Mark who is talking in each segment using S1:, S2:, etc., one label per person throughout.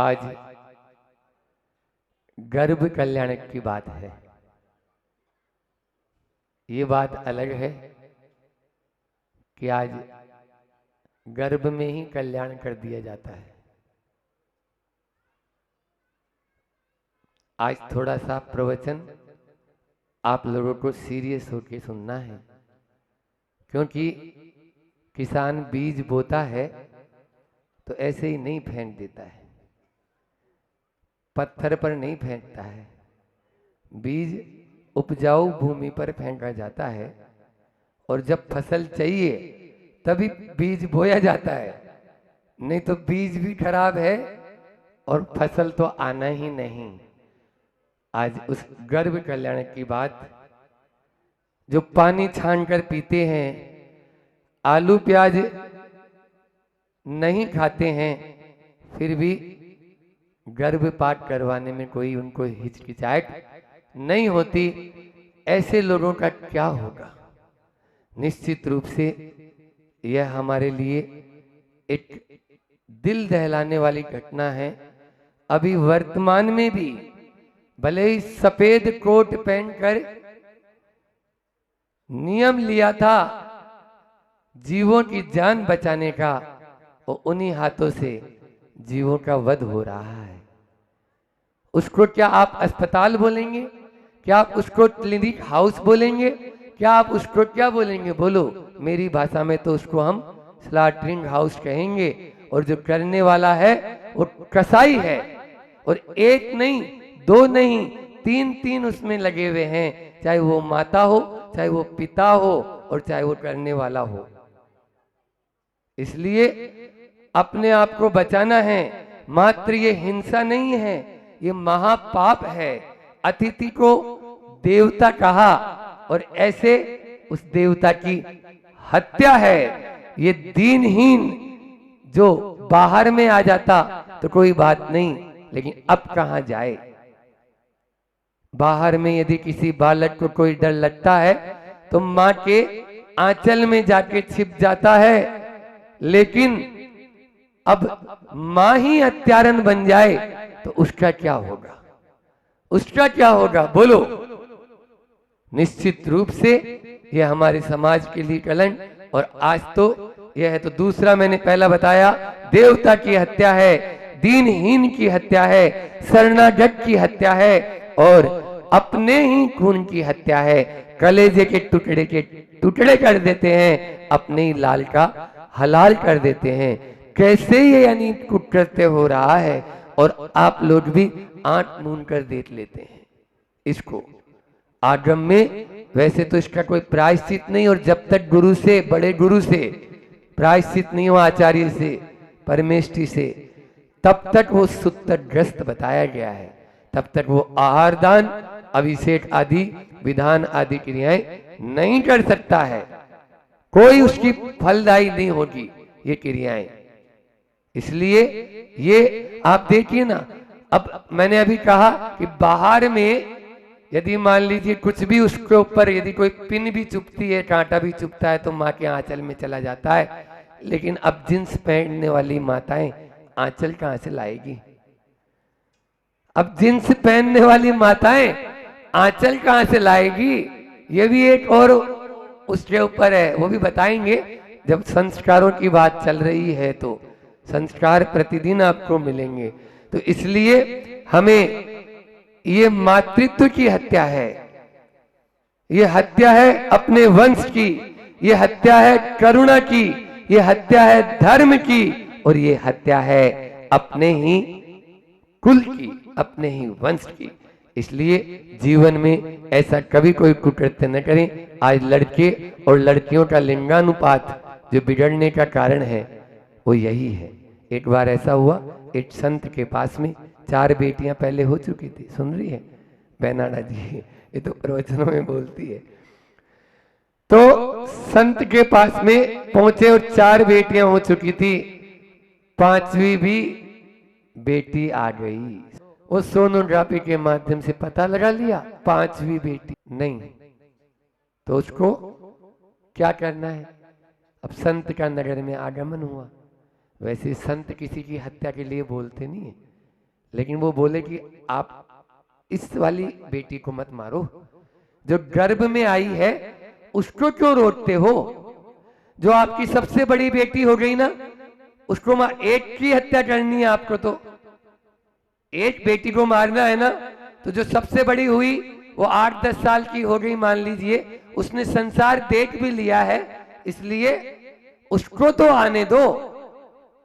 S1: आज गर्भ कल्याण की बात है। ये बात अलग है कि आज गर्भ में ही कल्याण कर दिया जाता है। आज थोड़ा सा प्रवचन आप लोगों को सीरियस होकर सुनना है, क्योंकि किसान बीज बोता है तो ऐसे ही नहीं फेंक देता है, पत्थर पर नहीं फेंकता है। बीज उपजाऊ भूमि पर फेंका जाता है और जब फसल चाहिए तभी बीज बोया जाता है, नहीं तो बीज भी खराब है और फसल तो आना ही नहीं। आज उस गर्भ कल्याण की बात, जो पानी छान कर पीते हैं, आलू प्याज नहीं खाते हैं, फिर भी गर्भपात करवाने में कोई उनको हिचकिचाहट नहीं होती, ऐसे लोगों का क्या होगा? निश्चित रूप से यह हमारे लिए एक दिल दहलाने वाली घटना है। अभी वर्तमान में भी भले ही सफेद कोट पहनकर नियम लिया था जीवों की जान बचाने का, और उन्हीं हाथों से जीवों का वध हो रहा है। उसको क्या आप अस्पताल बोलेंगे? क्या आप उसको क्लिनिक हाउस बोलेंगे? क्या आप उसको क्या बोलेंगे? बोलो। मेरी भाषा में तो उसको हम स्लॉटरिंग हाउस कहेंगे। और जो करने वाला है वो कसाई है, और एक नहीं, दो नहीं, तीन तीन उसमें लगे हुए हैं, चाहे वो माता हो, चाहे वो पिता हो, और चाहे वो करने वाला हो। इसलिए अपने आप को बचाना है। मात्र ये हिंसा नहीं है, ये महापाप है। अतिथि को देवता कहा और ऐसे उस देवता की हत्या है। ये दीनहीन जो बाहर में आ जाता तो कोई बात नहीं, लेकिन अब कहां जाए? बाहर में यदि किसी बालक को कोई डर लगता है तो मां के आंचल में जाके छिप जाता है, लेकिन अब मां ही हत्यारन बन जाए तो उसका क्या होगा? उसका क्या होगा? बोलो। निश्चित रूप से यह हमारे समाज के लिए कलंक। और आज तो यह है, तो दूसरा मैंने पहला बताया, देवता की हत्या है, दीनहीन की हत्या है, शरणागत की हत्या है, और अपने ही खून की हत्या है। कलेजे के टुकड़े कर देते हैं, अपने ही लाल का हलाल कर देते हैं। कैसे ये अनीत कुकृत्य हो रहा है, और आप लोग भी आंख मूंद कर देख लेते हैं इसको। आगम में वैसे तो इसका कोई प्रायश्चित नहीं, और जब तक गुरु से, बड़े गुरु से प्रायश्चित नहीं हुआ, आचार्य से, परमेष्ठी से, तब तक वो सूत्रग्रस्त बताया गया है। तब तक वो आहार दान, अभिषेक आदि विधान आदि क्रियाएं नहीं कर सकता है। कोई उसकी फलदायी नहीं होगी ये क्रियाएं। इसलिए ये आप देखिए ना, अब मैंने अभी कहा कि बाहर में यदि मान लीजिए कुछ भी उसके ऊपर, यदि कोई पिन भी चुभती है, कांटा भी चुभता है, तो माँ के आंचल में चला जाता है। लेकिन अब जींस पहनने वाली माताएं आंचल कहां से लाएगी? अब जींस पहनने वाली माताएं आंचल कहां से लाएगी? ये भी एक और उसके ऊपर है, वो भी बताएंगे जब संस्कारों की बात चल रही है। तो संस्कार प्रतिदिन आपको मिलेंगे। तो इसलिए हमें ये मातृत्व की हत्या है, ये हत्या है अपने वंश की, ये हत्या है करुणा की, ये हत्या है धर्म की, और ये हत्या है अपने ही कुल की, अपने ही वंश की। इसलिए जीवन में ऐसा कभी कोई कुकृत्य न करें। आज लड़के और लड़कियों का लिंगानुपात जो बिगड़ने का कारण है वो यही है। एक बार ऐसा हुआ, एक संत के पास में 4 बेटियां पहले हो चुकी थी। सुन रही है बैनाडा जी? ये तो प्रवचनों में बोलती है। तो संत के पास में पहुंचे और 4 बेटियां हो चुकी थी, 5वीं भी बेटी आ गई। वो सोनोग्राफी के माध्यम से पता लगा लिया 5वीं बेटी नहीं, तो उसको क्या करना है? अब संत का नगर में आगमन हुआ। वैसे संत किसी की हत्या के लिए बोलते नहीं है, लेकिन वो बोले कि आप इस वाली बेटी को मत मारो, जो गर्भ में आई है उसको क्यों रोकते हो? जो आपकी सबसे बड़ी बेटी हो गई ना, उसको एक की हत्या करनी है आपको, तो एक बेटी को मारना है ना, तो जो सबसे बड़ी हुई वो 8-10 साल की हो गई मान लीजिए, उसने संसार देख भी लिया है, इसलिए उसको तो आने दो।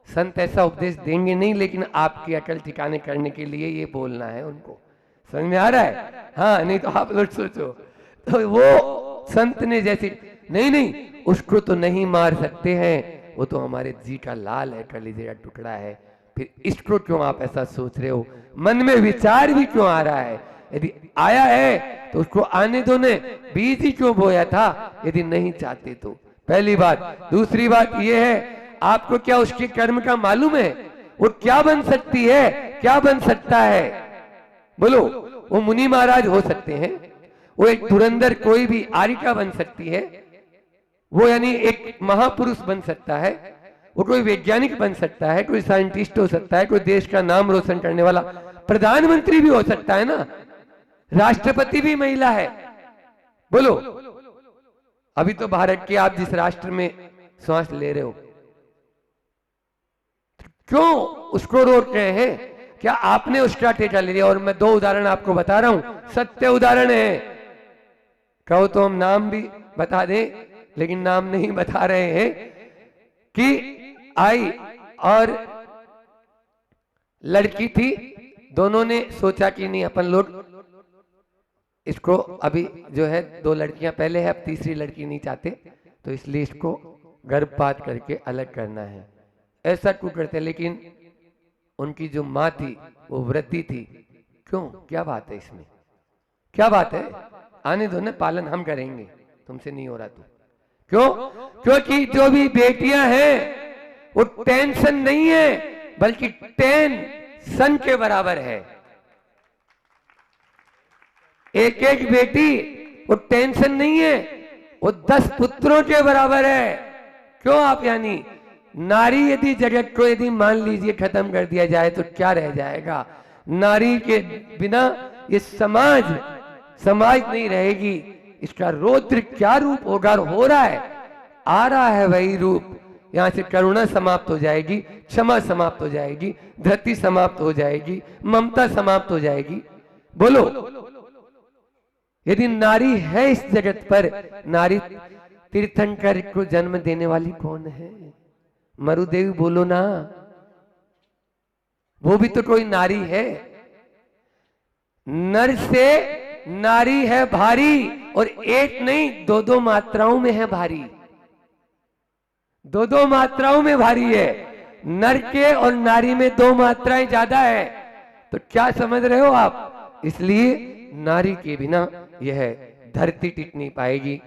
S1: संत ऐसा उपदेश देंगे नहीं, लेकिन आपकी अकल ठिकाने करने के लिए ये बोलना है उनको। समझ में आ रहा है? हाँ, नहीं तो आप लोग सोचो तो वो संत ने जैसे नहीं नहीं उसको तो नहीं मार सकते हैं, वो तो हमारे जी का लाल है, कलेजे का टुकड़ा है, फिर इसको क्यों आप ऐसा सोच रहे हो? मन में विचार भी क्यों आ रहा है? यदि आया है तो उसको आने दो ने, बीज ही क्यों बोया था यदि नहीं चाहते तो? पहली बात। दूसरी बात यह है, आपको क्या उसके कर्म का मालूम है? वो क्या बन सकती है, क्या बन सकता है? बोलो। वो मुनि महाराज हो सकते हैं, वो एक धुरंधर कोई भी आरिका बन सकती है, वो यानी एक महापुरुष बन सकता है, वो कोई वैज्ञानिक बन सकता है, कोई साइंटिस्ट हो सकता है, कोई देश का नाम रोशन करने वाला प्रधानमंत्री भी हो सकता है ना, राष्ट्रपति भी महिला है। बोलो। अभी तो भारत के आप जिस राष्ट्र में श्वास ले रहे हो, क्यों उसको रोक रहे हैं? क्या आपने उसका टेका ले लिया? और मैं 2 उदाहरण आपको बता रहा हूं, सत्य उदाहरण है। कहो तो हम नाम भी बता दें, लेकिन नाम नहीं बता रहे हैं। कि आई और लड़की थी, दोनों ने सोचा कि नहीं अपन लोग इसको अभी जो है 2 लड़कियां पहले है, अब तीसरी लड़की नहीं चाहते, तो इसलिए इसको गर्भपात करके अलग करना है। ऐसा क्यों करते? लेकिन उनकी जो माँ थी वो वृद्धि थी। क्यों? क्या बात है इसमें? क्या बात है? आने दो ना, पालन हम करेंगे, तुमसे नहीं हो रहा तो। क्यों? क्योंकि जो भी बेटियां हैं वो टेंशन नहीं है, बल्कि टेंशन के बराबर है। एक एक बेटी वो टेंशन नहीं है, वो 10 पुत्रों के बराबर है। क्यों? आप यानी नारी यदि जगत को यदि मान लीजिए खत्म कर दिया जाए तो क्या रह जाएगा? नारी के बिना ये समाज नहीं रहेगी। इसका रौद्र क्या रूप होगा? हो रहा है, आ रहा है वही रूप। यहां से करुणा समाप्त हो जाएगी, क्षमा समाप्त हो जाएगी, धरती समाप्त हो जाएगी, ममता समाप्त हो जाएगी। बोलो। यदि नारी है इस जगत पर, नारी तीर्थंकर को जन्म देने वाली कौन है? मरुदेवी बोलो ना, वो भी तो कोई नारी है। नर से नारी है भारी, और एक नहीं 2-2 मात्राओं में है भारी। 2-2 मात्राओं में भारी है। नर के और नारी में 2 मात्राएं ज्यादा है। तो क्या समझ रहे हो आप? इसलिए नारी के बिना यह धरती टिक नहीं पाएगी।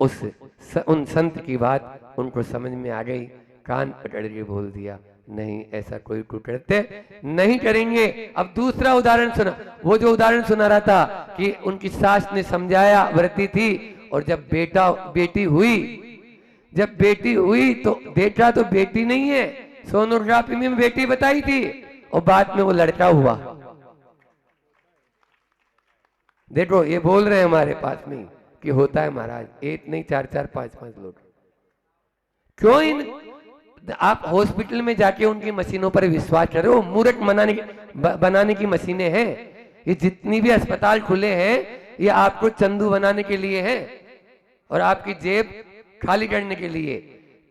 S1: उन संत की बात उनको समझ में आ गई, कान पकड़ के बोल दिया, नहीं ऐसा कोई कुकृत्य नहीं करेंगे। अब दूसरा उदाहरण सुना। वो जो उदाहरण सुना रहा था कि उनकी सास ने समझाया, व्रती थी, और जब बेटी हुई तो देखा तो बेटी नहीं है, सोनोग्राफी में बेटी बताई थी, और बाद में वो लड़का हुआ। देखो ये बोल रहे हैं हमारे पास में कि होता है महाराज, 1 नहीं 4-4 5-5 लोग। क्यों आप हॉस्पिटल में जाके उनकी मशीनों पर विश्वास कर रहे हो? मूर्ख बनाने की मशीनें हैं ये। जितनी भी अस्पताल खुले हैं ये आपको चंदू बनाने के लिए हैं और आपकी जेब खाली करने के लिए।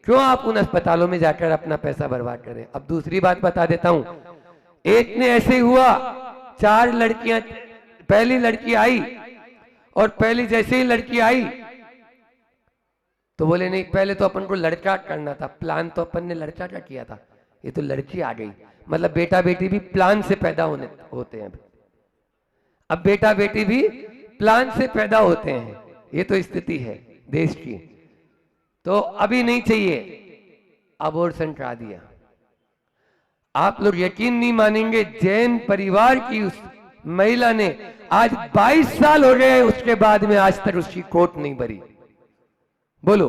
S1: क्यों आप उन अस्पतालों में जाकर अपना पैसा बर्बाद करें? अब दूसरी बात बता देता हूं। एक ने ऐसे हुआ, 4 लड़कियां, पहली लड़की आई, और पहली जैसे ही लड़की आई तो बोले नहीं, पहले तो अपन को लड़का करना था, प्लान तो अपन ने लड़का का किया था, ये तो लड़की आ गई। मतलब बेटा बेटी भी प्लान से पैदा होते हैं। अब बेटा बेटी भी प्लान से पैदा होते हैं, ये तो स्थिति है देश की। तो अभी नहीं चाहिए, अबॉर्शन करा दिया। आप लोग यकीन नहीं मानेंगे, जैन परिवार की उस महिला ने आज 22 साल हो गए, उसके बाद में आज तक उसकी कोर्ट नहीं भरी। बोलो।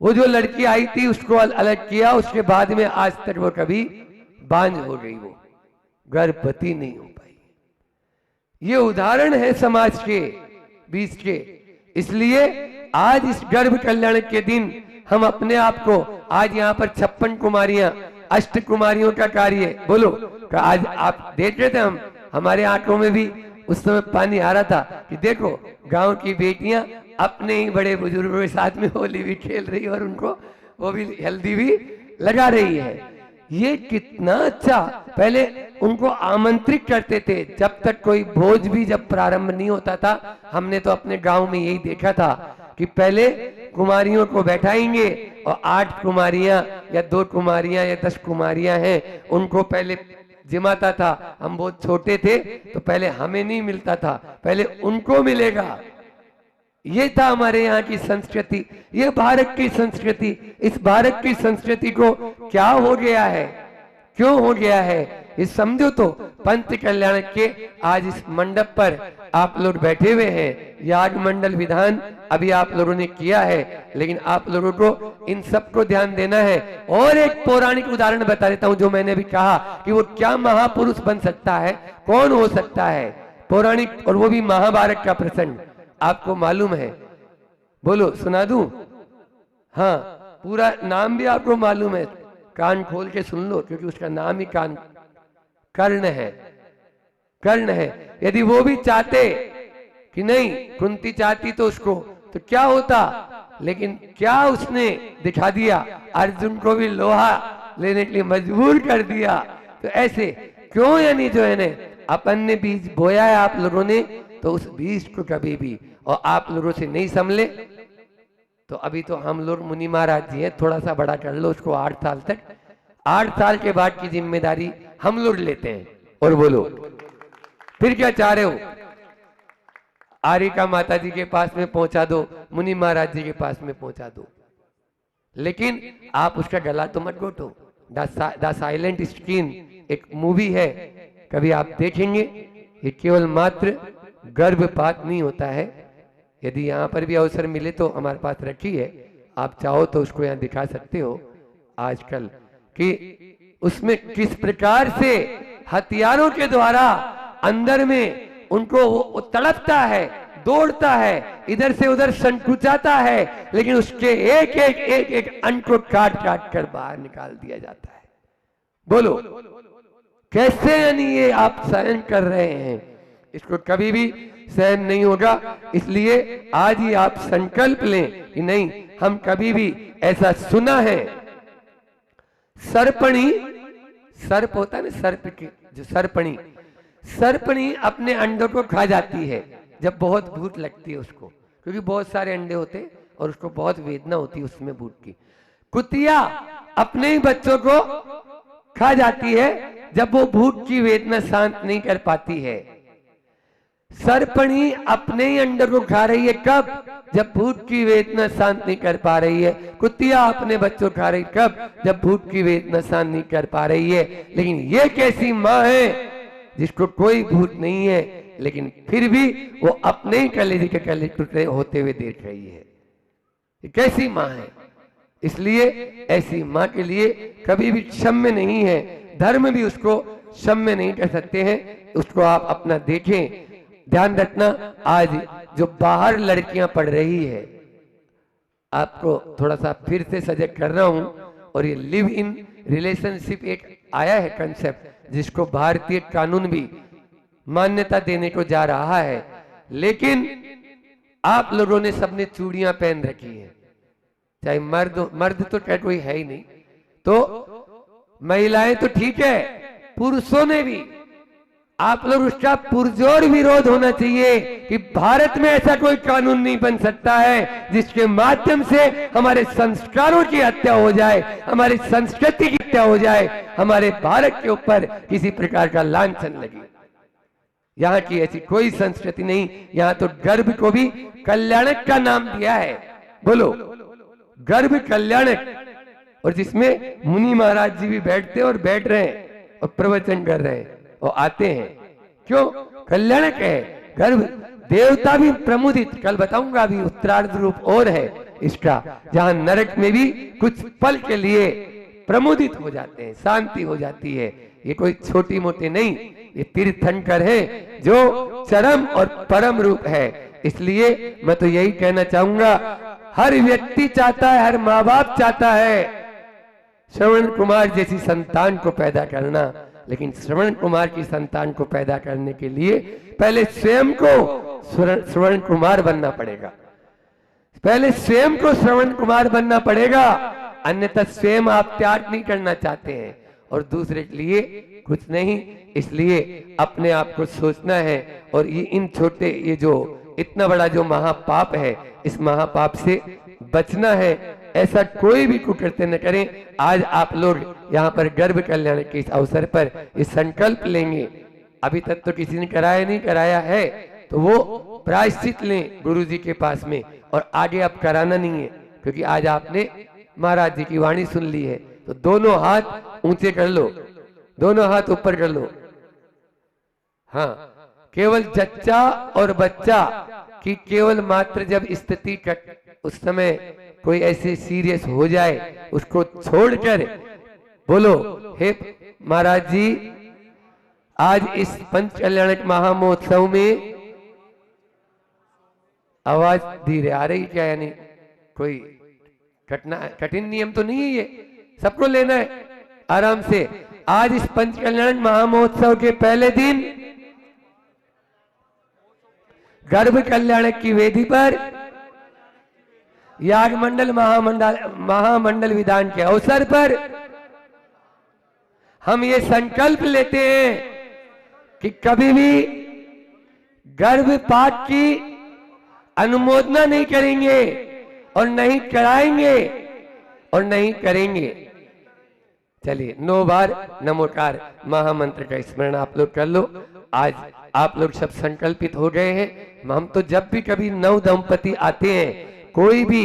S1: वो जो लड़की आई थी उसको अलग किया, उसके बाद में आज तक वो कभी बांझ हो गई। वो गर्भवती नहीं हो पाई। ये उदाहरण है समाज के बीच के। इसलिए आज इस गर्भ कल्याण के दिन हम अपने आप को, आज यहाँ पर 56 कुमारियां, अष्ट कुमारियों का कार्य, बोलो आज आप देख रहे थे, हम हमारे आंखों में भी उस समय पानी आ रहा था कि देखो गांव की बेटियां अपने ही बड़े बुजुर्गों के साथ में होली भी खेल रही है और उनको वो भी हल्दी भी लगा रही है। ये कितना अच्छा। पहले उनको आमंत्रित करते थे, जब तक कोई भोज भी जब प्रारंभ नहीं होता था, हमने तो अपने गांव में यही देखा था कि पहले कुमारियों को बैठाएंगे और 8 कुमारियां या 2 कुमारियां या 10 कुमारियां हैं, उनको पहले जिमाता था। हम बहुत छोटे थे तो पहले हमें नहीं मिलता था, पहले उनको मिलेगा। ये था हमारे यहाँ की संस्कृति, ये भारत की संस्कृति। इस भारत की संस्कृति को क्या हो गया है, क्यों हो गया है, ये समझो। तो पंच कल्याण के आज इस मंडप पर आप लोग बैठे हुए हैं, याग मंडल विधान अभी आप लोगों ने किया है, लेकिन आप लोगों को इन सब को ध्यान देना है। और एक पौराणिक उदाहरण बता देता हूं, जो मैंने भी कहा कि वो क्या महापुरुष बन सकता है, कौन हो सकता है पौराणिक, और वो भी महाभारत का प्रसंग आपको मालूम है। बोलो सुना दूं? हाँ, पूरा नाम भी आपको मालूम है, कान खोल के सुन लो, क्योंकि उसका नाम ही कर्ण है। कर्ण है। यदि वो भी चाहते कि नहीं, कुंती चाहती तो उसको, तो क्या होता, लेकिन क्या उसने दिखा दिया, अर्जुन को भी लोहा लेने के लिए मजबूर कर दिया। तो ऐसे क्यों, यानी जो है ना, अपन ने बीज बोया है आप लोगों ने, तो उस बीज को कभी भी और आप लोगों से नहीं संभले तो अभी तो हम लोग मुनि महाराज जी हैं, थोड़ा सा बड़ा कर लो उसको 8 साल तक, 8 साल के बाद की जिम्मेदारी हम लोग लेते हैं। और बोलो फिर क्या चाह रहे हो, आरिका माता जी के पास में पहुंचा दो, मुनि महाराज जी के पास में पहुंचा दो, लेकिन आप उसका गला तो मत घोटो। द साइलेंट स्क्रीन एक मूवी है, कभी आप देखेंगे। ये केवल मात्र गर्भपात नहीं होता है। यदि यहाँ पर भी अवसर मिले तो हमारे पास रखी है, आप चाहो तो उसको यहाँ दिखा सकते हो आजकल, कि उसमें किस प्रकार से हथियारों के द्वारा अंदर में उनको वो तड़पता है, दौड़ता है, इधर से उधर संकुचाता है, लेकिन उसके एक अंग को काट काट कर बाहर निकाल दिया जाता है। बोलो कैसे, यानी ये आप सहन कर रहे हैं, इसको कभी भी सहन नहीं होगा। इसलिए आज ही आप संकल्प लें कि नहीं, हम कभी भी ऐसा सुना है, सर्पणी, सर्प होता है ना, सर्प की जो सर्पणी अपने अंडों को खा जाती है जब बहुत भूख लगती है उसको, क्योंकि बहुत सारे अंडे होते हैं और उसको बहुत वेदना होती है उसमें भूख की। कुतिया अपने ही बच्चों को खा जाती है जब वो भूख की वेदना शांत नहीं कर पाती है। सर्पणी अपने ही अंडे को खा रही है कब, जब भूख की वेदना शांत नहीं कर पा रही है। कुतिया अपने बच्चों खा रही कब, जब भूख की वेदना शांत नहीं कर पा रही है। लेकिन ये कैसी माँ है जिसको कोई भूख नहीं है, लेकिन फिर भी वो अपने ही कलेजे के कले टुकड़े होते हुए देख रही है। ये कैसी माँ है। इसलिए ऐसी माँ के लिए कभी भी क्षम्य नहीं है, धर्म भी उसको क्षम्य नहीं कर सकते हैं। उसको आप अपना देखें, ध्यान रखना। आज जो बाहर लड़कियां पढ़ रही है, आपको थोड़ा सा फिर से सजग कर रहा हूं, और ये लिव इन रिलेशनशिप एक आया है कंसेप्ट, जिसको भारतीय कानून भी मान्यता देने को जा रहा है। लेकिन आप लोगों ने सबने चूड़ियां पहन रखी हैं, चाहे मर्द तो क्या कोई है ही नहीं, तो महिलाएं तो ठीक है, पुरुषों ने भी, आप लोग उसका पुरजोर विरोध होना चाहिए कि भारत में ऐसा कोई कानून नहीं बन सकता है जिसके माध्यम से हमारे संस्कारों की हत्या हो जाए, हमारी संस्कृति की हत्या हो जाए, हमारे भारत के ऊपर किसी प्रकार का लांछन लगे। यहाँ की ऐसी कोई संस्कृति नहीं। यहाँ तो गर्भ को भी कल्याणक का नाम दिया है। बोलो गर्भ कल्याणक, और जिसमें मुनि महाराज जी भी बैठते और बैठ रहे हैं और प्रवचन कर रहे हैं और आते हैं। क्यों? कल्याणक है गर्भ। देवता भी प्रमुदित, कल बताऊंगा, अभी उत्तरार्ध रूप और है इसका, जहां नरक में भी कुछ पल के लिए प्रमुदित हो जाते हैं, शांति हो जाती है। ये कोई छोटी मोटी नहीं, ये तीर्थंकर है जो चरम और परम रूप है। इसलिए मैं तो यही कहना चाहूंगा, हर व्यक्ति चाहता है, हर माँ बाप चाहता है श्रवण कुमार जैसी संतान को पैदा करना, लेकिन श्रवण कुमार की संतान को पैदा करने के लिए पहले स्वयं को श्रवण कुमार बनना पड़ेगा, पहले स्वयं को श्रवण कुमार बनना पड़ेगा, अन्यथा स्वयं आप त्याग नहीं करना चाहते हैं और दूसरे के लिए कुछ नहीं। इसलिए अपने आप को सोचना है और ये इन छोटे, ये जो इतना बड़ा जो महापाप है, इस महापाप से बचना है। ऐसा कोई भी कुकृत्य न करें। आज आप लोग यहाँ पर गर्भ कल्याण के इस अवसर पर ये संकल्प लेंगे, अभी तक तो किसी ने कराया नहीं, कराया है तो वो प्रायश्चित लें गुरु जी के पास में, और आगे अब कराना नहीं है, क्योंकि आज आपने महाराज जी की वाणी सुन ली है। तो दोनों हाथ ऊंचे कर लो, दोनों हाथ ऊपर कर लो। हाँ, केवल जच्चा और बच्चा की केवल मात्र जब स्थिति उस समय कोई ऐसे सीरियस हो जाए, उसको छोड़कर बोलो, हे महाराज जी, आज इस पंच कल्याणक महामहोत्सव में आवाज धीरे आ रही क्या? यानी कोई कठिन नियम तो नहीं है, ये सबको लेना है आराम से। आज इस पंच कल्याण महामहोत्सव के पहले दिन गर्भ कल्याणक की वेदी पर याग मंडल महामंडल विधान के अवसर पर हम ये संकल्प लेते हैं कि कभी भी गर्भपात की अनुमोदना नहीं करेंगे और नहीं कराएंगे और नहीं करेंगे। चलिए 9 बार नमोकार महामंत्र का स्मरण आप लोग कर लो। आज आप लोग सब संकल्पित हो गए हैं। हम तो जब भी कभी नव दंपति आते हैं, कोई भी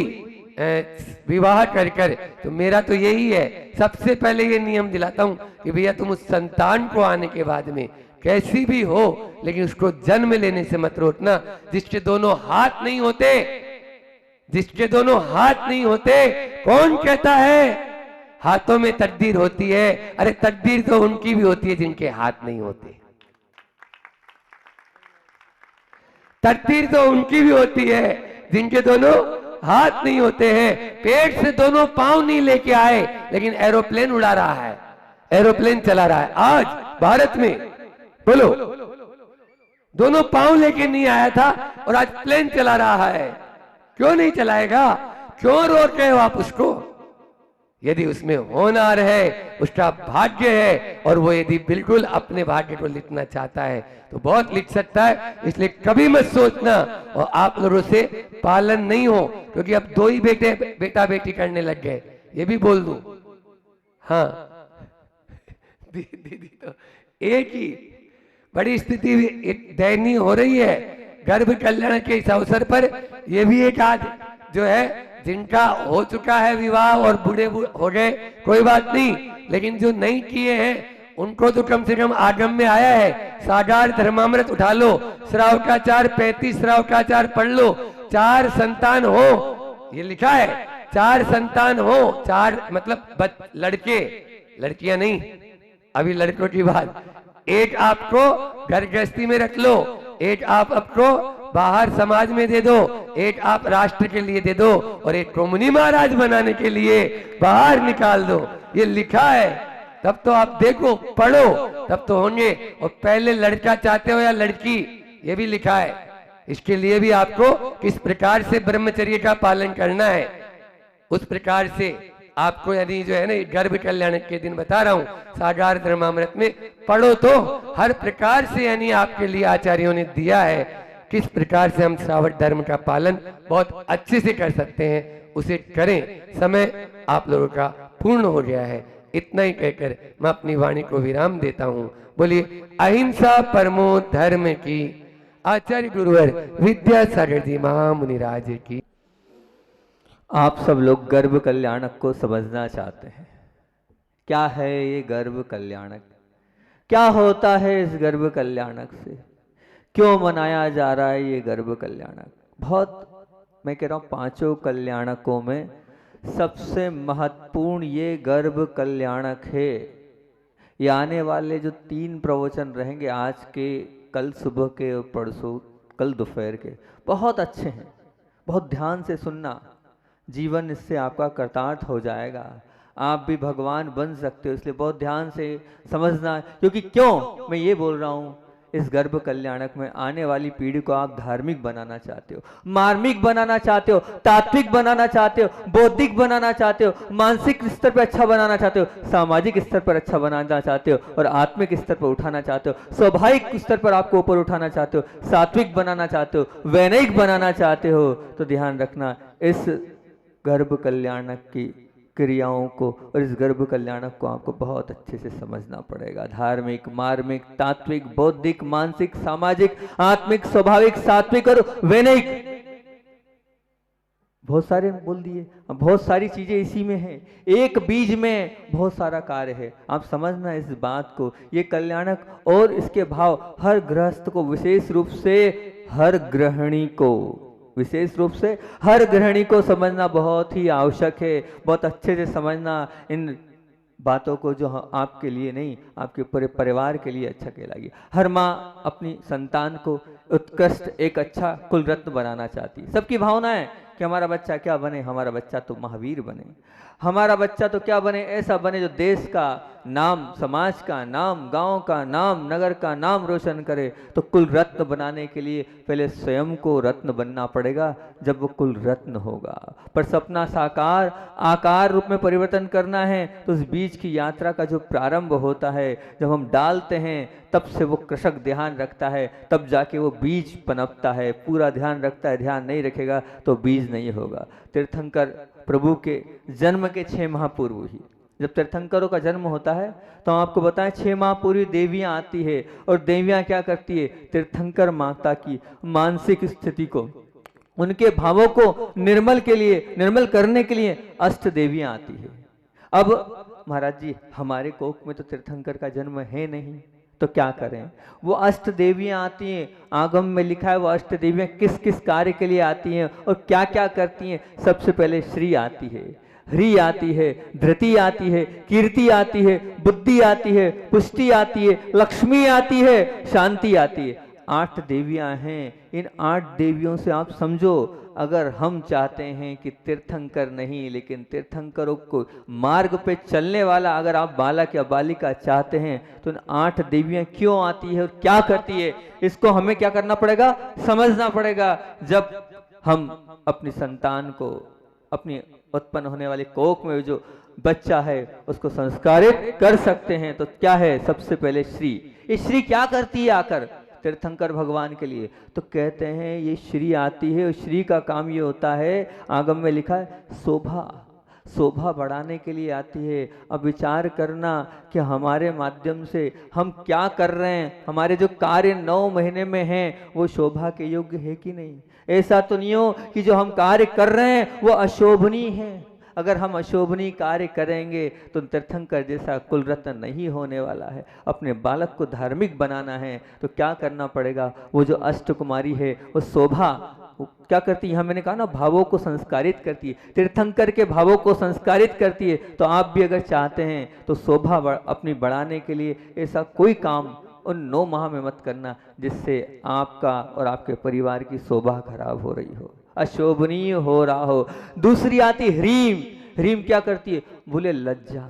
S1: विवाह कर तो मेरा तो यही है, सबसे पहले ये नियम दिलाता हूं कि भैया तुम उस संतान को आने के बाद में कैसी भी हो, लेकिन उसको जन्म लेने से मत रोकना। जिसके दोनों हाथ नहीं होते, जिसके दोनों हाथ नहीं होते, कौन कहता है हाथों में तकदीर होती है? अरे तकदीर तो उनकी भी होती है जिनके हाथ नहीं होते, तकदीर तो उनकी भी होती है जिनके दोनों हाथ नहीं होते हैं। पेट से दोनों पांव नहीं लेके आए, लेकिन एरोप्लेन उड़ा रहा है, एरोप्लेन चला रहा है आज भारत में। बोलो, दोनों पांव लेके नहीं आया था और आज प्लेन चला रहा है। क्यों नहीं चलाएगा? क्यों रोक रहे हो आप उसको? यदि उसमें होनहार है, उसका भाग्य है, और वो यदि बिल्कुल अपने भाग्य को लिखना चाहता है तो बहुत लिख सकता है। इसलिए कभी मत सोचना और आप लोगों से पालन नहीं हो, क्योंकि अब 2 ही बेटा बेटी करने लग गए। ये भी बोल दूं, हाँ दीदी तो एक ही। बड़ी स्थिति दयनीय हो रही है। गर्भ कल्याण के इस अवसर पर ये भी एक आज जो है, जिनका हो चुका है विवाह और बूढ़े हो गए, कोई बात नहीं, लेकिन जो नहीं किए हैं उनको तो कम से कम आगम में आया है। सागार धर्मामृत उठा लो, श्रावकाचार 35 श्रावकाचार पढ़ लो। 4 संतान हो, ये लिखा है 4 संतान हो, 4 मतलब लड़के, लड़कियां नहीं, अभी लड़कों की बात। एक आपको घर गृहस्थी में रख लो, एक आप आपको बाहर समाज में दे दो, एक आप राष्ट्र के लिए दे दो, और एक को मुनि महाराज बनाने के लिए बाहर निकाल दो। ये लिखा है, तब तो आप देखो, पढ़ो, तब तो होंगे। और पहले लड़का चाहते हो या लड़की, ये भी लिखा है। इसके लिए भी आपको किस प्रकार से ब्रह्मचर्य का पालन करना है, उस प्रकार से आपको, यानी जो है ना, गर्भ कल्याण के दिन बता रहा हूं, सागार धर्मामृत में पढ़ो तो हर प्रकार से, यानी आपके लिए आचार्यों ने दिया है किस प्रकार से हम श्रावक धर्म का पालन बहुत अच्छे से कर सकते हैं, उसे करें। समय आप लोगों का पूर्ण हो गया है। इतना ही कहकर मैं अपनी वाणी को विराम देता हूं। बोलिए अहिंसा परमो धर्म की। आचार्य गुरुवर विद्यासागर जी महामुनिराज की।
S2: आप सब लोग गर्भ कल्याणक को समझना चाहते हैं। क्या है ये गर्भ कल्याणक? क्या होता है इस गर्भ कल्याणक से? क्यों मनाया जा रहा है ये गर्भ कल्याणक? बहुत, मैं कह रहा हूँ, 5 कल्याणकों में सबसे महत्वपूर्ण ये गर्भ कल्याणक है। ये आने वाले जो 3 प्रवचन रहेंगे, आज के, कल सुबह के और परसों कल दोपहर के, बहुत अच्छे हैं। बहुत ध्यान से सुनना, जीवन इससे आपका कृतार्थ हो जाएगा। आप भी भगवान बन सकते हो, इसलिए बहुत ध्यान से समझना। क्योंकि क्यों मैं ये बोल रहा हूँ, इस गर्भ कल्याणक में आने वाली पीढ़ी को आप धार्मिक बनाना चाहते हो, मार्मिक बनाना चाहते हो, तात्विक बनाना चाहते हो, बौद्धिक बनाना चाहते हो, मानसिक स्तर पर अच्छा बनाना चाहते हो, सामाजिक स्तर पर अच्छा बनाना चाहते हो, और आत्मिक स्तर पर उठाना चाहते हो, स्वाभाविक स्तर पर आपको ऊपर उठाना चाहते हो, सात्विक बनाना चाहते हो, वैनिक बनाना चाहते हो, तो ध्यान रखना इस गर्भ कल्याणक की क्रियाओं को और इस गर्भ कल्याणक को आपको बहुत अच्छे से समझना पड़ेगा। धार्मिक, मार्मिक, तात्विक, बौद्धिक, मानसिक, सामाजिक, आत्मिक, स्वाभाविक, सात्विक और वैनिक, बहुत सारे बोल दिए। बहुत सारी चीजें इसी में है, एक बीज में बहुत सारा कार्य है। आप समझना इस बात को। ये कल्याणक और इसके भाव हर गृहस्थ को, विशेष रूप से हर गृहिणी को, विशेष रूप से हर गृहिणी को समझना बहुत ही आवश्यक है। बहुत अच्छे से समझना इन बातों को, जो आपके लिए नहीं, आपके पूरे परिवार के लिए अच्छा कहलाएगी। हर माँ अपनी संतान को उत्कृष्ट एक अच्छा कुल रत्न बनाना चाहती है। सबकी भावना है कि हमारा बच्चा क्या बने, हमारा बच्चा तो महावीर बने, हमारा बच्चा तो क्या बने, ऐसा बने जो देश का नाम, समाज का नाम, गांव का नाम, नगर का नाम रोशन करे। तो कुल रत्न बनाने के लिए पहले स्वयं को रत्न बनना पड़ेगा, जब वो कुल रत्न होगा। पर सपना साकार आकार रूप में परिवर्तन करना है, तो उस बीज की यात्रा का जो प्रारंभ होता है, जब हम डालते हैं तब से वो कृषक ध्यान रखता है, तब जाके वो बीज पनपता है, पूरा ध्यान रखता है। ध्यान नहीं रखेगा तो बीज नहीं होगा। तीर्थंकर प्रभु के जन्म के 6 माह पूर्व ही, जब तीर्थंकरों का जन्म होता है, तो आपको बताएं 6 माह पूर्व देवियां आती है, और देवियां क्या करती है, तीर्थंकर माता की मानसिक स्थिति को, उनके भावों को निर्मल के लिए, निर्मल करने के लिए अष्ट देवियां आती है। अब महाराज जी हमारे कोक में तो तीर्थंकर का जन्म है नहीं, तो क्या करें। वो अष्ट देवियां आती हैं, आगम में लिखा है वो अष्ट देवियां किस किस कार्य के लिए आती हैं और क्या क्या करती हैं। सबसे पहले श्री आती है, ह्री आती है, धृति आती है, कीर्ति आती है, बुद्धि आती है, पुष्टि आती है, लक्ष्मी आती है, शांति आती है। 8 देवियां हैं। इन 8 देवियों से आप समझो, अगर हम चाहते हैं कि तीर्थंकर नहीं लेकिन तीर्थंकरों को मार्ग पे चलने वाला अगर आप बालक या बालिका चाहते हैं, तो इन 8 देवियां क्यों आती है और क्या करती है, इसको हमें क्या करना पड़ेगा, समझना पड़ेगा। जब हम अपनी संतान को, अपनी उत्पन्न होने वाले कोख में जो बच्चा है उसको संस्कारित कर सकते हैं, तो क्या है, सबसे पहले श्री। ये श्री क्या करती है आकर तीर्थंकर भगवान के लिए, तो कहते हैं ये श्री आती है, और श्री का काम ये होता है, आगम में लिखा है शोभा, शोभा बढ़ाने के लिए आती है। अब विचार करना कि हमारे माध्यम से हम क्या कर रहे हैं, हमारे जो कार्य 9 महीने में हैं वो शोभा के योग्य है कि नहीं। ऐसा तो नहीं हो कि जो हम कार्य कर रहे हैं वो अशोभनीय है। अगर हम अशोभनीय कार्य करेंगे तो तीर्थंकर जैसा कुल रत्न नहीं होने वाला है। अपने बालक को धार्मिक बनाना है तो क्या करना पड़ेगा, वो जो अष्ट कुमारी है वो शोभा क्या करती है, मैंने कहा ना, भावों को संस्कारित करती है। तीर्थंकर के भावों को संस्कारित करती है। तो आप भी अगर चाहते हैं तो शोभा अपनी बढ़ाने के लिए ऐसा कोई काम उन 9 माह में मत करना जिससे आपका और आपके परिवार की शोभा खराब हो रही हो, अशोभनीय हो रहा हो। दूसरी आती ह्रीम। ह्रीम क्या करती है, बोले लज्जा।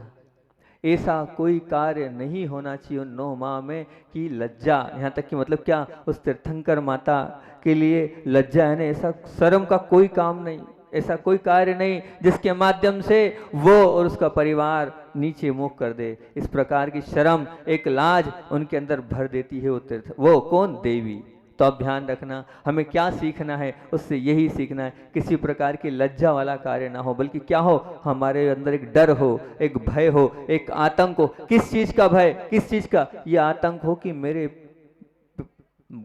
S2: ऐसा कोई कार्य नहीं होना चाहिए उन 9 माह में कि लज्जा, यहाँ तक कि मतलब क्या, उस तीर्थंकर माता के लिए लज्जा है ना, ऐसा शर्म का कोई काम नहीं, ऐसा कोई कार्य नहीं जिसके माध्यम से वो और उसका परिवार नीचे मुख कर दे। इस प्रकार की शर्म, एक लाज उनके अंदर भर देती है वो कौन, देवी। तो अब ध्यान रखना, हमें क्या सीखना है, उससे यही सीखना है किसी प्रकार की लज्जा वाला कार्य ना हो, बल्कि क्या हो, हमारे अंदर एक डर हो, एक भय हो, एक आतंक हो। किस चीज का भय, किस चीज का, ये आतंक हो कि मेरे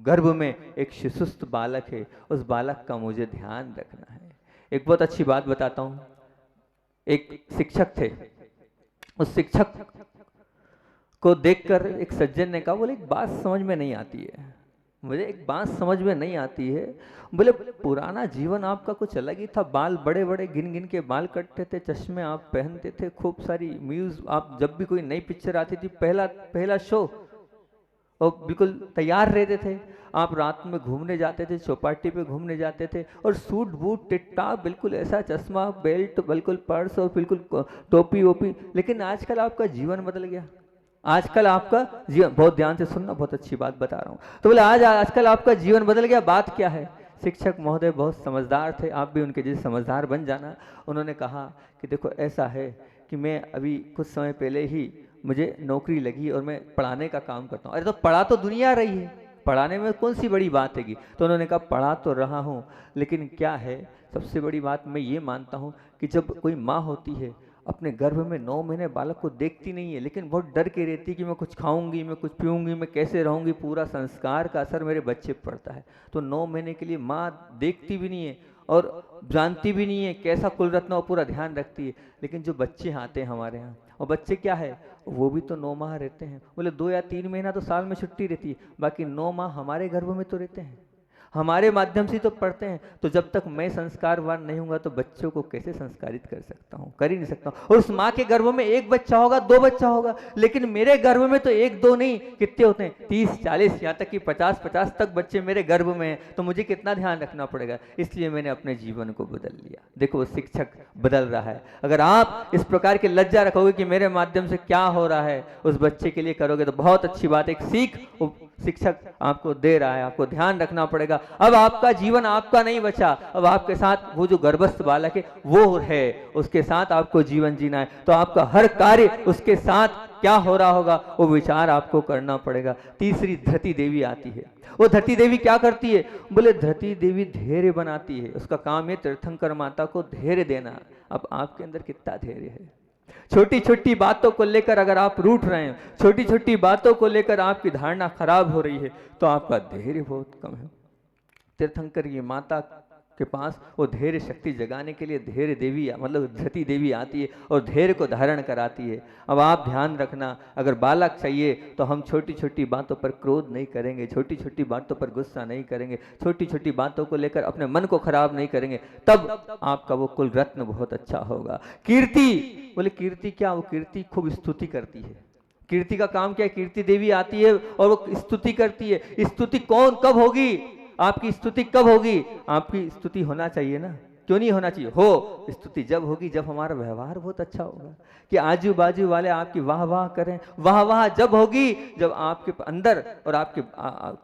S2: गर्भ में एक शिशुस्थ बालक है, उस बालक का मुझे ध्यान रखना है। एक बहुत अच्छी बात बताता हूं। एक शिक्षक थे, उस शिक्षक को देखकर एक सज्जन ने कहा, बोले एक बात समझ में नहीं आती है, मुझे एक बात समझ में नहीं आती है, बोले पुराना जीवन आपका कुछ अलग ही था, बाल बड़े बड़े गिन गिन के बाल कटते थे, चश्मे आप पहनते थे, खूब सारी म्यूज, आप जब भी कोई नई पिक्चर आती थी पहला पहला शो और बिल्कुल तैयार रहते थे, आप रात में घूमने जाते थे, चौपाटी पे घूमने जाते थे और सूट बूट टिपटाप बिल्कुल ऐसा, चश्मा बेल्ट बिल्कुल, पर्स और बिल्कुल टोपी वोपी। लेकिन आजकल आपका जीवन बदल गया, आजकल आपका जीवन, बहुत ध्यान से सुनना, बहुत अच्छी बात बता रहा हूँ। तो बोले आजकल आपका जीवन बदल गया, बात क्या है? शिक्षक महोदय बहुत समझदार थे, आप भी उनके जैसे समझदार बन जाना। उन्होंने कहा कि देखो ऐसा है कि मैं अभी कुछ समय पहले ही मुझे नौकरी लगी और मैं पढ़ाने का काम करता हूँ। अरे तो पढ़ा तो दुनिया रही है, पढ़ाने में कौन सी बड़ी बात हैगी? तो उन्होंने कहा पढ़ा तो रहा हूँ, लेकिन क्या है सबसे बड़ी बात मैं ये मानता हूँ कि जब कोई माँ होती है अपने गर्भ में 9 महीने बालक को देखती नहीं है, लेकिन बहुत डर के रहती है कि मैं कुछ खाऊंगी, मैं कुछ पीऊंगी, मैं कैसे रहूंगी, पूरा संस्कार का असर मेरे बच्चे पर पड़ता है। तो 9 महीने के लिए माँ देखती भी नहीं है और जानती भी नहीं है कैसा कुल रत्न, और पूरा ध्यान रखती है। लेकिन जो बच्चे आते हैं हमारे यहाँ, और बच्चे क्या है, वो भी तो 9 माह रहते हैं। बोले 2 या 3 महीना तो साल में छुट्टी रहती है, बाकी 9 माह हमारे गर्भ में तो रहते हैं, हमारे माध्यम से तो पढ़ते हैं। तो जब तक मैं संस्कारवान नहीं हूँगा तो बच्चों को कैसे संस्कारित कर सकता हूँ? कर ही नहीं सकता हूँ। और उस माँ के गर्भ में 1 बच्चा होगा, 2 बच्चा होगा, लेकिन मेरे गर्भ में तो 1-2 नहीं, कितने होते हैं? 30-40, यहाँ तक कि 50-50 तक बच्चे मेरे गर्भ में हैं। तो मुझे कितना ध्यान रखना पड़ेगा। इसलिए मैंने अपने जीवन को बदल लिया। देखो शिक्षक बदल रहा है। अगर आप इस प्रकार की लज्जा रखोगे कि मेरे माध्यम से क्या हो रहा है, उस बच्चे के लिए करोगे तो बहुत अच्छी बात है। एक सीख शिक्षक आपको दे रहा है, आपको ध्यान रखना पड़ेगा। अब आपका जीवन आपका नहीं बचा, अब आपके साथ वो जो गर्भस्थ बालक है वो है, उसके साथ आपको जीवन जीना है। तो आपका हर कार्य उसके साथ क्या हो रहा होगा वो विचार आपको करना पड़ेगा। तीसरी धरती देवी आती है। वो धरती देवी क्या करती है? बोले धरती देवी धैर्य बनाती है। उसका काम है तीर्थंकर माता को धैर्य देना। अब आपके अंदर कितना धैर्य है? छोटी छोटी बातों को लेकर अगर आप रूठ रहे हैं, छोटी छोटी बातों को लेकर आपकी धारणा खराब हो रही है, तो आपका धैर्य बहुत कम है। तीर्थंकर की माता के पास वो धैर्य शक्ति जगाने के लिए धैर्य देवी मतलब धरती देवी आती है और धैर्य को धारण कराती है। अब आप ध्यान रखना, अगर बालक चाहिए तो हम छोटी छोटी बातों पर क्रोध नहीं करेंगे, छोटी छोटी बातों पर गुस्सा नहीं करेंगे, छोटी छोटी बातों को लेकर अपने मन को खराब नहीं करेंगे, तब आपका वो कुल रत्न बहुत अच्छा होगा। कीर्ति, बोले कीर्ति क्या? वो कीर्ति खूब स्तुति करती है। कीर्ति का काम क्या है? कीर्ति देवी आती है और वो स्तुति करती है। स्तुति कौन कब होगी? आपकी स्तुति कब होगी? आपकी स्तुति होना चाहिए ना, क्यों नहीं होना चाहिए? हो स्तुति जब होगी जब हमारा व्यवहार बहुत अच्छा होगा, कि आजू बाजू वाले आपकी वाह वाह करें। वाह वाह जब होगी जब आपके अंदर और आपके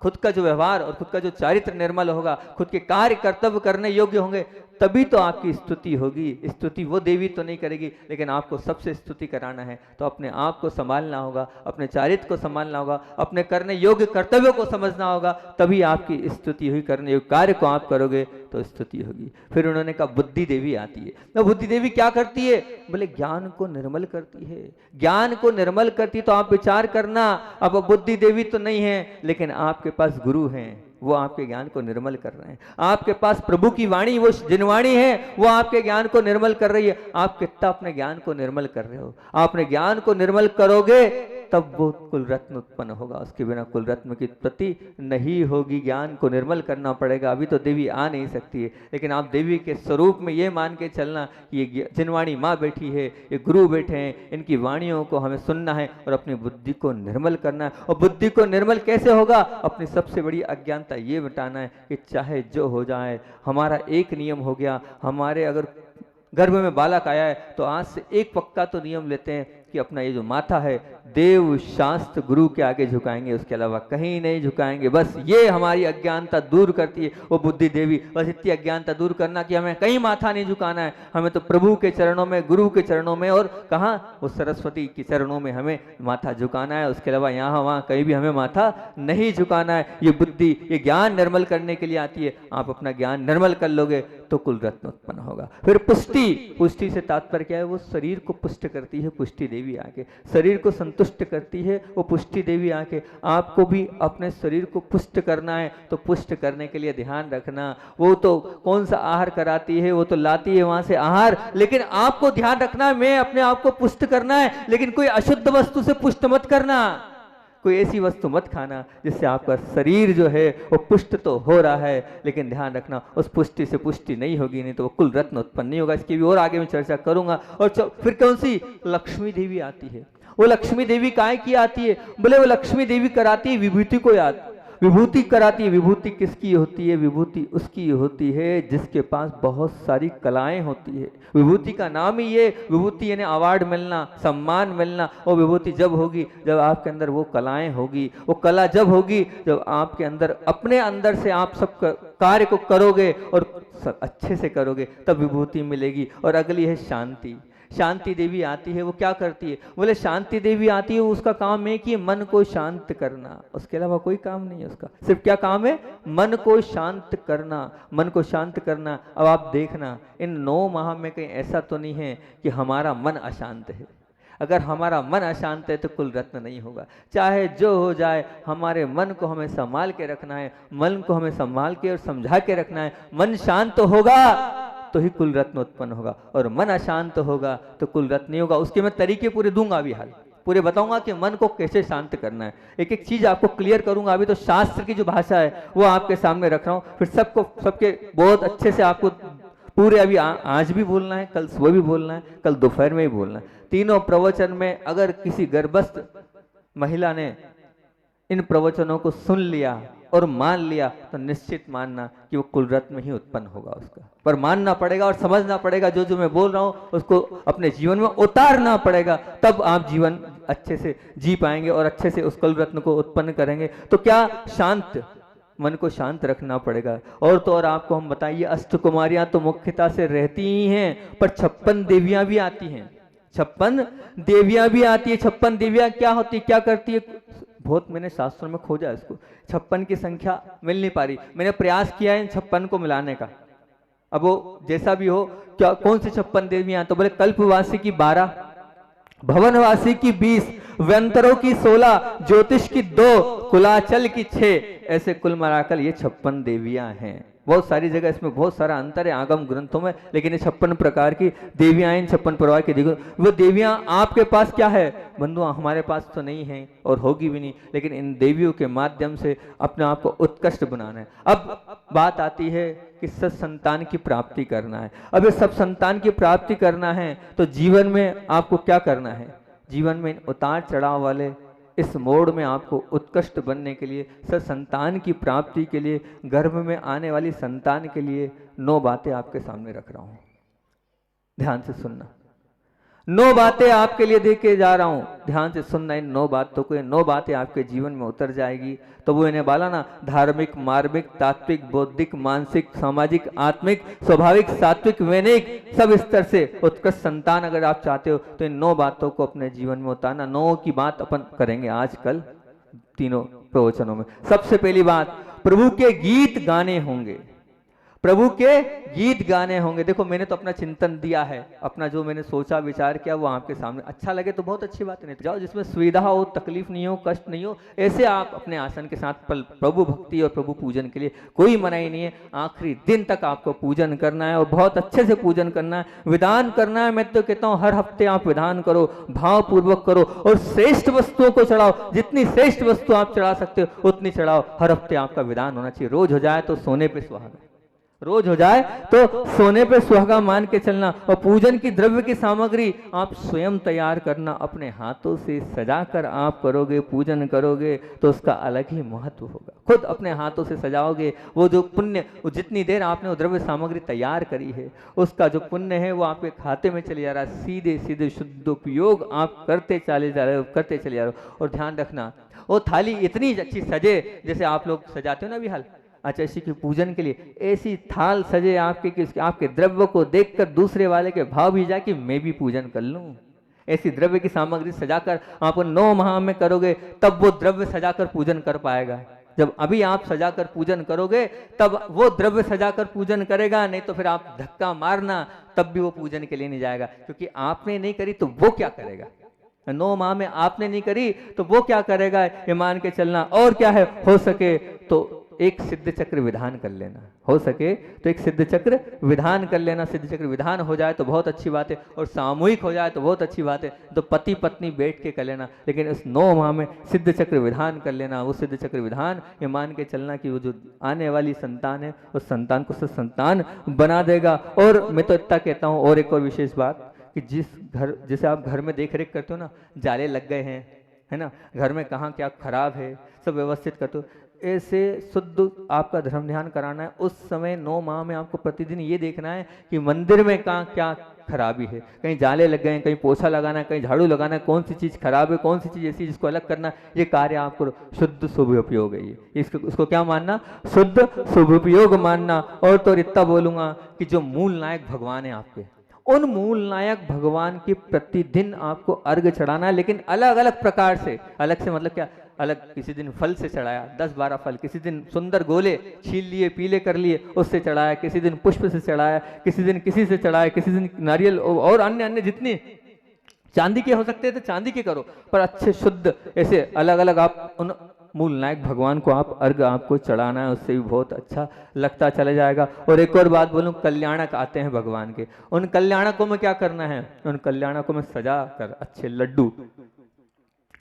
S2: खुद का जो व्यवहार और खुद का जो चारित्र निर्मल होगा, खुद के कार्य कर्तव्य करने योग्य होंगे, तभी तो आपकी स्तुति होगी। स्तुति वो देवी तो नहीं करेगी, लेकिन आपको सबसे स्तुति कराना है तो अपने आप को संभालना होगा, अपने चारित्र को संभालना होगा, अपने करने योग्य कर्तव्यों को समझना होगा, तभी आपकी स्तुति हुई। करने योग्य कार्य को आप करोगे तो स्तुति होगी। फिर उन्होंने कहा बुद्धि देवी आती है। तो बुद्धि देवी क्या करती है? बोले ज्ञान को निर्मल करती है। ज्ञान को निर्मल करती तो आप विचार करना, अब बुद्धि देवी तो नहीं है, लेकिन आपके पास गुरु हैं, वो आपके ज्ञान को निर्मल कर रहे हैं। आपके पास प्रभु की वाणी, वो जिनवाणी है, वो आपके ज्ञान को निर्मल कर रही है। आप कितना अपने ज्ञान को निर्मल कर रहे हो? आप अपने ज्ञान को निर्मल करोगे तब वो कुल रत्न उत्पन्न होगा, उसके बिना कुल रत्न की उत्पत्ति नहीं होगी। ज्ञान को निर्मल करना पड़ेगा। अभी तो देवी आ नहीं सकती है, लेकिन आप देवी के स्वरूप में ये मान के चलना कि ये जिनवाणी माँ बैठी है, ये गुरु बैठे हैं, इनकी वाणियों को हमें सुनना है और अपनी बुद्धि को निर्मल करना है। और बुद्धि को निर्मल कैसे होगा? अपनी सबसे बड़ी अज्ञानता ये मिटाना है कि चाहे जो हो जाए, हमारा एक नियम हो गया, हमारे अगर गर्भ में बालक आया है तो आज से एक पक्का तो नियम लेते हैं कि अपना ये जो माथा है देव शास्त्र गुरु के आगे झुकाएंगे, उसके अलावा कहीं नहीं झुकाएंगे। बस ये हमारी अज्ञानता दूर करती है वो बुद्धि देवी। बस इतनी अज्ञानता दूर करना कि हमें कहीं माथा नहीं झुकाना है, हमें तो प्रभु के चरणों में, गुरु के चरणों में, और कहाँ वो सरस्वती के चरणों में हमें माथा झुकाना है। उसके अलावा यहाँ वहाँ कहीं भी हमें माथा नहीं झुकाना है। ये बुद्धि, ये ज्ञान निर्मल करने के लिए आती है। आप अपना ज्ञान निर्मल कर लोगे तो कुल रत्न उत्पन्न होगा। फिर पुष्टि, पुष्टि से तात्पर्य क्या है? वो शरीर को पुष्ट करती है पुष्टि देवी आके, शरीर को संतुष्ट करती है वो पुष्टि देवी आके। आपको भी अपने शरीर को पुष्ट करना है तो पुष्ट करने के लिए ध्यान रखना, वो तो कौन सा आहार कराती है, वो तो लाती है वहां से आहार, लेकिन आपको ध्यान रखना है मैं अपने आप को पुष्ट करना है, लेकिन कोई अशुद्ध वस्तु से पुष्ट मत करना। कोई ऐसी वस्तु मत खाना जिससे आपका शरीर जो है वो पुष्ट तो हो रहा है, लेकिन ध्यान रखना उस पुष्टि से पुष्टि नहीं होगी, नहीं तो वो कुल रत्न उत्पन्न नहीं होगा। इसकी भी और आगे मैं चर्चा करूंगा। और फिर कौन सी लक्ष्मी देवी आती है? वो लक्ष्मी देवी काय की आती है? बोले वो लक्ष्मी देवी कराती है विभूति को याद, विभूति कराती है। विभूति किसकी होती है? विभूति उसकी होती है जिसके पास बहुत सारी कलाएं होती है। विभूति का नाम ही ये विभूति, यानी अवार्ड मिलना, सम्मान मिलना। और विभूति जब होगी जब आपके अंदर वो कलाएं होगी, वो कला जब होगी जब आपके अंदर अपने अंदर से आप सब कार्य को करोगे और अच्छे से करोगे, तब विभूति मिलेगी। और अगली है शांति। शांति देवी आती है, वो क्या करती है? बोले शांति देवी आती है, उसका काम है कि मन को शांत करना, उसके अलावा कोई काम नहीं है उसका। सिर्फ क्या काम है? मन को शांत करना, मन को शांत करना। अब आप देखना इन 9 माह में कहीं ऐसा तो नहीं है कि हमारा मन अशांत है। अगर हमारा मन अशांत है तो कुल रत्न नहीं होगा। चाहे जो हो जाए, हमारे मन को हमें संभाल के रखना है, मन को हमें संभाल के और समझा के रखना है। मन शांत होगा तो ही कुल रत्न उत्पन्न होगा, और मन अशांत होगा तो कुल रत्न नहीं होगा। उसके मैं तरीके पूरे दूंगा, अभी हाल पूरे बताऊंगा कि मन को कैसे शांत करना है। एक एक चीज आपको क्लियर करूंगा। अभी तो शास्त्र की जो भाषा है वो आपके सामने रख रहा हूं, फिर सबके बहुत अच्छे से आपको पूरे अभी आज भी बोलना है, कल सुबह भी बोलना है, कल दोपहर में भी बोलना है। तीनों प्रवचन में अगर किसी गर्भस्थ महिला ने इन प्रवचनों को सुन लिया और मान लिया तो निश्चित मानना कि वो कुल रत्न ही उत्पन्न होगा उसका। पर मानना पड़ेगा और समझना पड़ेगा, जो जो मैं बोल रहा हूँ उसको अपने जीवन में उतारना पड़ेगा, तब आप जीवन अच्छे से जी पाएंगे और अच्छे से उस कुल रत्न को उत्पन्न करेंगे। तो क्या? शांत, मन को शांत रखना पड़ेगा। और तो और आपको हम बताइए, अष्ट कुमारियां तो मुख्यता से रहती ही हैं, पर 56 देवियां भी आती हैं। 56 देवियां भी आती है। 56 देवियां क्या होती, क्या करती है? बहुत मैंने शास्त्रों में खोजा इसको, 56 की संख्या मिल नहीं पा रही। मैंने प्रयास किया है इन 56 को मिलाने का। अब वो जैसा भी हो, क्या कौन सी 56 देवियां? तो बोले कल्पवासी की 12, भवनवासी की 20, व्यंतरों की 16, ज्योतिष की 2, कुलाचल की 6, ऐसे कुल मिलाकर ये 56 देवियां हैं। बहुत सारी जगह इसमें बहुत सारा अंतर है आगम ग्रंथों में, लेकिन ये 56 प्रकार की देवियां हैं। 56 प्रकार की देवियां, वो देवियां आपके पास क्या है बंधुआ? हमारे पास तो नहीं है और होगी भी नहीं, लेकिन इन देवियों के माध्यम से अपने आप को उत्कृष्ट बनाना है। अब बात आती है कि सत संतान की प्राप्ति करना है। अब ये सब संतान की प्राप्ति करना है तो जीवन में आपको क्या करना है? जीवन में उतार चढ़ाव वाले इस मोड़ में आपको उत्कृष्ट बनने के लिए, सत संतान की प्राप्ति के लिए, गर्भ में आने वाली संतान के लिए 9 बातें आपके सामने रख रहा हूं। ध्यान से सुनना, 9 बातें आपके लिए दे के जा रहा हूं, ध्यान से सुनना। इन 9 बातों को, 9 बातें आपके जीवन में उतर जाएगी तो वो इन्हें बाला ना, धार्मिक, मार्मिक, तात्विक, बौद्धिक, मानसिक, सामाजिक, आत्मिक, स्वाभाविक, सात्विक, वैनिक, सब स्तर से उत्कृष्ट संतान अगर आप चाहते हो तो इन 9 बातों को अपने जीवन में उतारना। 9 की बात अपन करेंगे आज कल तीनों प्रवचनों में। सबसे पहली बात, प्रभु के गीत गाने होंगे। प्रभु के गीत गाने होंगे। देखो मैंने तो अपना चिंतन दिया है, अपना जो मैंने सोचा विचार किया वो आपके सामने। अच्छा लगे तो बहुत अच्छी बात है, नहीं तो जाओ जिसमें सुविधा हो, तकलीफ नहीं हो, कष्ट नहीं हो, ऐसे आप अपने आसन के साथ प्रभु भक्ति और प्रभु पूजन के लिए कोई मनाही नहीं है। आखिरी दिन तक आपको पूजन करना है और बहुत अच्छे से पूजन करना है, विधान करना है। मैं तो कहता हूँ हर हफ्ते आप विधान करो, भाव पूर्वक करो और श्रेष्ठ वस्तुओं को चढ़ाओ। जितनी श्रेष्ठ वस्तु आप चढ़ा सकते हो उतनी चढ़ाओ। हर हफ्ते आपका विधान होना चाहिए। रोज हो जाए तो सोने पे सुहागा, रोज हो जाए तो सोने पे सुहागा मान के चलना। और पूजन की द्रव्य की सामग्री आप स्वयं तैयार करना, अपने हाथों से सजाकर आप करोगे, पूजन करोगे तो उसका अलग ही महत्व होगा। खुद अपने हाथों से सजाओगे, वो जो पुण्य, वो जितनी देर आपने वो द्रव्य सामग्री तैयार करी है उसका जो पुण्य है वो आपके खाते में चले जा रहा है। सीधे सीधे शुद्ध उपयोग आप करते चले जा रहे हो, करते चले जा रहे हो। और ध्यान रखना, वो थाली इतनी अच्छी सजे, जैसे आप लोग सजाते हो ना अभी हाल आचार्य की पूजन के लिए, ऐसी थाल सजे आपके कि आपके द्रव्य को देखकर दूसरे वाले के भाव भी जाए कि मैं भी पूजन कर लूं। ऐसी द्रव्य की सामग्री सजाकर आप 9 माह में करोगे तब वो द्रव्य सजाकर पूजन कर पाएगा। जब अभी आप सजाकर पूजन करोगे तब वो द्रव्य सजाकर पूजन करेगा, नहीं तो फिर आप धक्का मारना तब भी वो पूजन के लिए नहीं जाएगा, क्योंकि आपने नहीं करी तो वो क्या करेगा। 9 माह में आपने नहीं करी तो वो क्या करेगा, ये मान के चलना। और क्या है, हो सके तो एक सिद्ध चक्र विधान कर लेना। हो सके तो एक सिद्ध चक्र विधान कर लेना। सिद्ध चक्र विधान हो जाए तो बहुत अच्छी बात है, और सामूहिक हो जाए तो बहुत अच्छी बात है। तो पति पत्नी बैठ के कर लेना, लेकिन इस 9 माह में सिद्ध चक्र विधान कर लेना। वो सिद्ध चक्र विधान ये मान के चलना कि वो जो आने वाली संतान है उस संतान को संतान बना देगा। और मैं तो इतना कहता हूँ, और एक और विशेष बात कि जैसे आप घर में देख रेख करते हो ना, जाले लग गए हैं, है ना, घर में कहाँ क्या खराब है सब व्यवस्थित करते हो, ऐसे शुद्ध आपका धर्म ध्यान कराना है। उस समय 9 माह में आपको प्रतिदिन ये देखना है कि मंदिर में कहाँ क्या खराबी है, कहीं जाले लग गए हैं, कहीं पोछा लगाना है, कहीं झाड़ू लगाना है, कौन सी चीज़ खराब है, कौन सी चीज़ ऐसी जिसको अलग करना, ये कार्य आपको शुद्ध शुभ उपयोग है। ये इसको क्या मानना, शुद्ध शुभ उपयोग मानना। और तो इतना बोलूँगा कि जो मूल नायक भगवान है आपके, उन मूल नायक भगवान के प्रतिदिन आपको अर्घ चढ़ाना है, लेकिन अलग अलग प्रकार से। अलग से मतलब क्या, अलग किसी दिन फल से चढ़ाया 10-12 फल, किसी दिन सुंदर गोले छील लिए पीले कर लिए उससे चढ़ाया, किसी दिन पुष्प से चढ़ाया, किसी दिन किसी से चढ़ाया, किसी दिन नारियल और अन्य अन्य जितने चांदी के हो सकते हैं तो चांदी के करो, पर अच्छे शुद्ध ऐसे अलग अलग आप उन मूल नायक भगवान को आप अर्घ आपको चढ़ाना है, उससे भी बहुत अच्छा लगता चला जाएगा। और एक और बात बोलूं, कल्याणक आते हैं भगवान के, उन कल्याणकों में क्या करना है, उन कल्याणकों में सजा कर अच्छे लड्डू,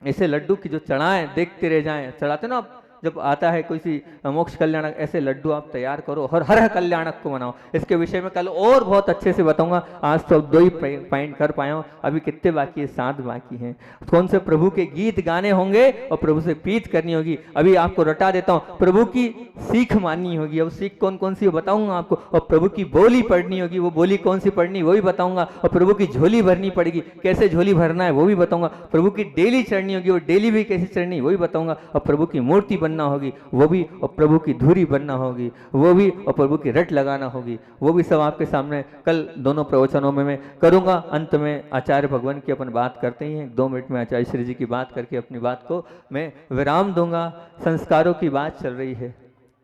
S2: ऐसे लड्डू की जो चढ़ाएं देखते रह जाएं, चढ़ाते ना आप, जब आता है कोई सी मोक्ष कल्याणक, ऐसे लड्डू आप तैयार करो और हर कल्याणक को मनाओ। इसके विषय में कल और बहुत अच्छे से बताऊंगा, आज तो 2 ही पॉइंट कर पाया हूँ, अभी कितने बाकी है, 7 बाकी हैं। कौन से प्रभु के गीत गाने होंगे और प्रभु से प्रीत करनी होगी, अभी आपको रटा देता हूँ। प्रभु की सीख माननी होगी, अब सीख कौन कौन सी बताऊंगा आपको, और प्रभु की बोली पढ़नी होगी, वो बोली कौन सी पढ़नी वो भी बताऊंगा, और प्रभु की झोली भरनी पड़ेगी, कैसे झोली भरना है वो भी बताऊंगा, प्रभु की डेली चढ़नी होगी, वो डेली भी कैसे चढ़नी वो भी बताऊंगा, और प्रभु की मूर्ति बनना होगी वो भी, और प्रभु की धुरी बनना होगी वो भी, और प्रभु की रट लगाना होगी वो भी, सब आपके सामने कल दोनों प्रवचनों में मैं करूंगा। अंत में आचार्य भगवान की अपन बात करते ही हैं, 2 मिनट में आचार्य श्री जी की बात करके अपनी बात को मैं विराम दूंगा। संस्कारों की बात चल रही है,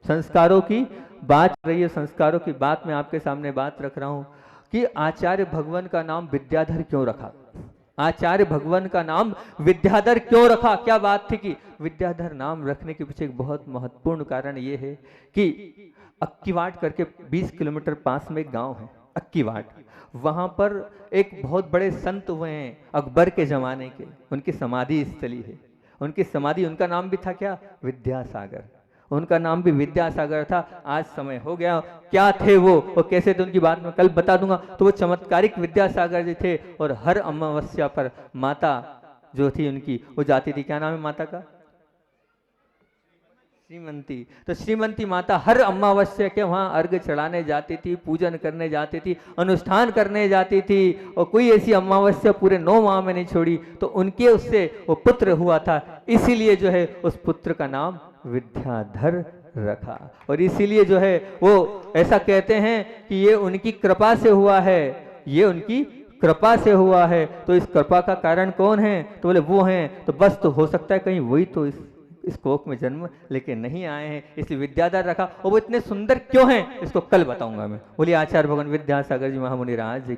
S2: संस्कारों की बात चल रही है, संस्कारों की बात मैं आपके सामने बात रख रहा हूं कि आचार्य भगवान का नाम विद्याधर क्यों रखा, आचार्य भगवान का नाम विद्याधर क्यों रखा। क्या बात थी कि विद्याधर नाम रखने के पीछे एक बहुत महत्वपूर्ण कारण ये है कि अक्कीवाट करके 20 किलोमीटर पास में एक गांव है अक्कीवाट, वहां पर एक बहुत बड़े संत हुए हैं अकबर के जमाने के, उनकी समाधि स्थली है, उनकी समाधि, उनका नाम भी था क्या, विद्यासागर, उनका नाम भी विद्यासागर था। आज समय हो गया, क्या थे वो और कैसे थे उनकी बात मैं कल बता दूंगा। तो वो चमत्कारिक विद्यासागर जी थे, और हर अमावस्या पर माता जो थी उनकी वो जाती थी, क्या नाम है माता का, श्रीमंती। तो श्रीमंती माता हर अमावस्या के वहां अर्घ चढ़ाने जाती थी, पूजन करने जाती थी, अनुष्ठान करने जाती थी, और कोई ऐसी अमावस्या पूरे 9 माह में नहीं छोड़ी। तो उनके उससे वो पुत्र हुआ था, इसीलिए जो है उस पुत्र का नाम विद्याधर रखा। और इसीलिए जो है वो ऐसा कहते हैं कि ये उनकी कृपा से हुआ है, ये उनकी कृपा से हुआ है। तो इस कृपा का कारण कौन है, तो बोले वो हैं। तो बस तो हो सकता है कहीं वही तो इस कोख में जन्म लेके नहीं आए हैं, इसलिए विद्याधर रखा। और वो इतने सुंदर क्यों हैं इसको कल बताऊंगा मैं। बोलिए आचार्य भगवान विद्यासागर जी महामुनि राज की।